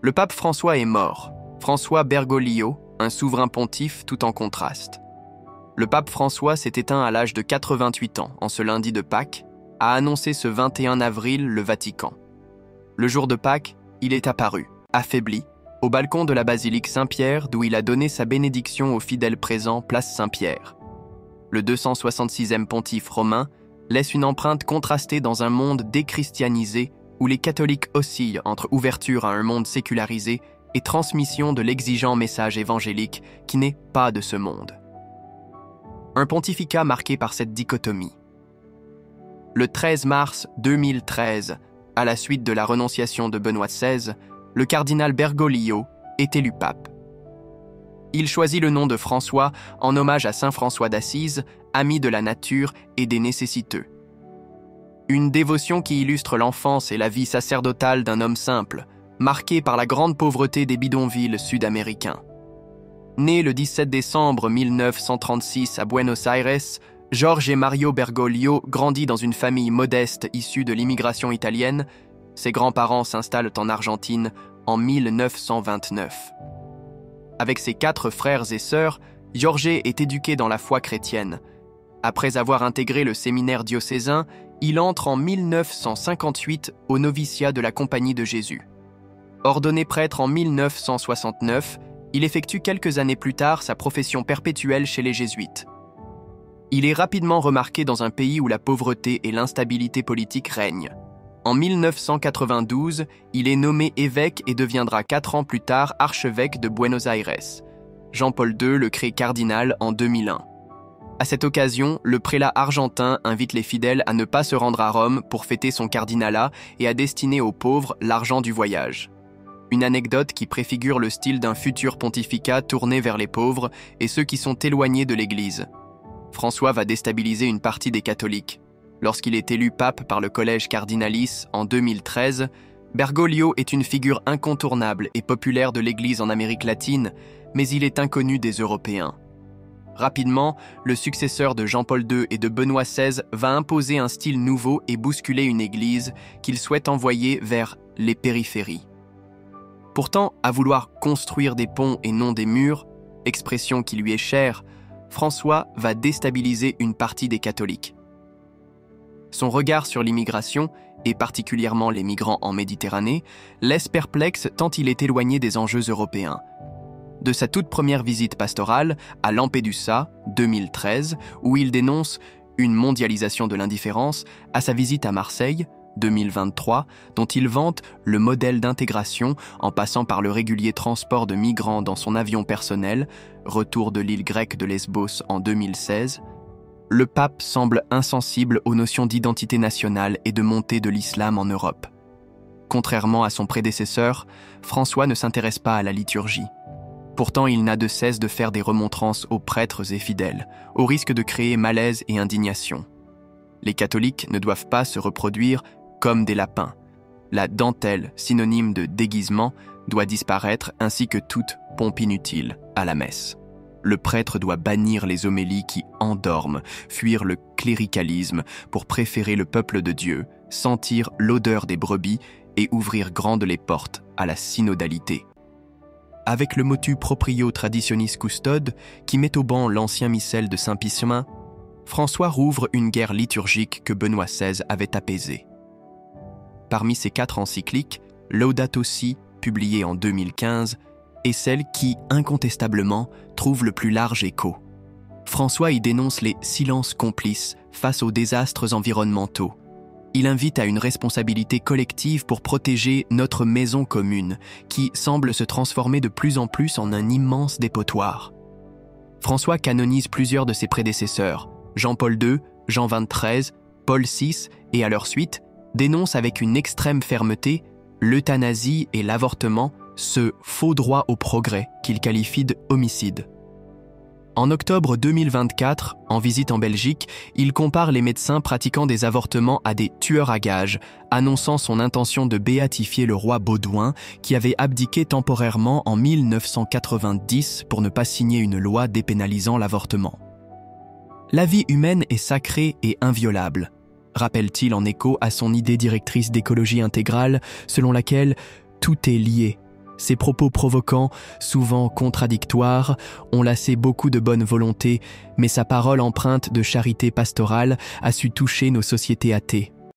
Le pape François est mort. François Bergoglio, un souverain pontife tout en contraste. Le pape François s'est éteint à l'âge de 88 ans, en ce lundi de Pâques, a annoncé ce 21 avril le Vatican. Le jour de Pâques, il est apparu, affaibli, au balcon de la basilique Saint-Pierre d'où il a donné sa bénédiction aux fidèles présents place Saint-Pierre. Le 266e pontife romain laisse une empreinte contrastée dans un monde déchristianisé où les catholiques oscillent entre ouverture à un monde sécularisé et transmission de l'exigeant message évangélique qui n'est pas de ce monde. Un pontificat marqué par cette dichotomie. Le 13 mars 2013, à la suite de la renonciation de Benoît XVI, le cardinal Bergoglio est élu pape. Il choisit le nom de François en hommage à saint François d'Assise, ami de la nature et des nécessiteux. Une dévotion qui illustre l'enfance et la vie sacerdotale d'un homme simple, marqué par la grande pauvreté des bidonvilles sud-américains. Né le 17 décembre 1936 à Buenos Aires, Jorge Mario Bergoglio grandit dans une famille modeste issue de l'immigration italienne. Ses grands-parents s'installent en Argentine en 1929. Avec ses 4 frères et sœurs, Jorge est éduqué dans la foi chrétienne. Après avoir intégré le séminaire diocésain, il entre en 1958 au noviciat de la Compagnie de Jésus. Ordonné prêtre en 1969, il effectue quelques années plus tard sa profession perpétuelle chez les jésuites. Il est rapidement remarqué dans un pays où la pauvreté et l'instabilité politique règnent. En 1992, il est nommé évêque et deviendra 4 ans plus tard archevêque de Buenos Aires. Jean-Paul II le crée cardinal en 2001. À cette occasion, le prélat argentin invite les fidèles à ne pas se rendre à Rome pour fêter son cardinalat et à destiner aux pauvres l'argent du voyage. Une anecdote qui préfigure le style d'un futur pontificat tourné vers les pauvres et ceux qui sont éloignés de l'Église. François va déstabiliser une partie des catholiques. Lorsqu'il est élu pape par le collège Cardinalis en 2013, Bergoglio est une figure incontournable et populaire de l'Église en Amérique latine, mais il est inconnu des Européens. Rapidement, le successeur de Jean-Paul II et de Benoît XVI va imposer un style nouveau et bousculer une Église qu'il souhaite envoyer vers les périphéries. Pourtant, à vouloir construire des ponts et non des murs, expression qui lui est chère, François va déstabiliser une partie des catholiques. Son regard sur l'immigration, et particulièrement les migrants en Méditerranée, laisse perplexe tant il est éloigné des enjeux européens. De sa toute première visite pastorale à Lampedusa, 2013, où il dénonce une mondialisation de l'indifférence, à sa visite à Marseille, 2023, dont il vante le modèle d'intégration en passant par le régulier transport de migrants dans son avion personnel, retour de l'île grecque de Lesbos en 2016, le pape semble insensible aux notions d'identité nationale et de montée de l'islam en Europe. Contrairement à son prédécesseur, François ne s'intéresse pas à la liturgie. Pourtant, il n'a de cesse de faire des remontrances aux prêtres et fidèles, au risque de créer malaise et indignation. Les catholiques ne doivent pas se reproduire comme des lapins. La dentelle, synonyme de déguisement, doit disparaître ainsi que toute pompe inutile à la messe. Le prêtre doit bannir les homélies qui endorment, fuir le cléricalisme pour préférer le peuple de Dieu, sentir l'odeur des brebis et ouvrir grandes les portes à la synodalité. Avec le motu proprio traditionis custode, qui met au banc l'ancien missel de Saint-Pie, François rouvre une guerre liturgique que Benoît XVI avait apaisée. Parmi ses 4 encycliques, Laudato Si, publiée en 2015, est celle qui, incontestablement, trouve le plus large écho. François y dénonce les silences complices face aux désastres environnementaux. Il invite à une responsabilité collective pour protéger notre maison commune, qui semble se transformer de plus en plus en un immense dépotoir. François canonise plusieurs de ses prédécesseurs, Jean-Paul II, Jean XXIII, Paul VI et à leur suite, dénonce avec une extrême fermeté l'euthanasie et l'avortement, ce faux droit au progrès qu'il qualifie d'homicide. En octobre 2024, en visite en Belgique, il compare les médecins pratiquant des avortements à des tueurs à gages, annonçant son intention de béatifier le roi Baudouin, qui avait abdiqué temporairement en 1990 pour ne pas signer une loi dépénalisant l'avortement. La vie humaine est sacrée et inviolable, rappelle-t-il en écho à son idée directrice d'écologie intégrale selon laquelle tout est lié, Ses propos provoquants, souvent contradictoires, ont lassé beaucoup de bonne volonté, mais sa parole empreinte de charité pastorale a su toucher nos sociétés athées.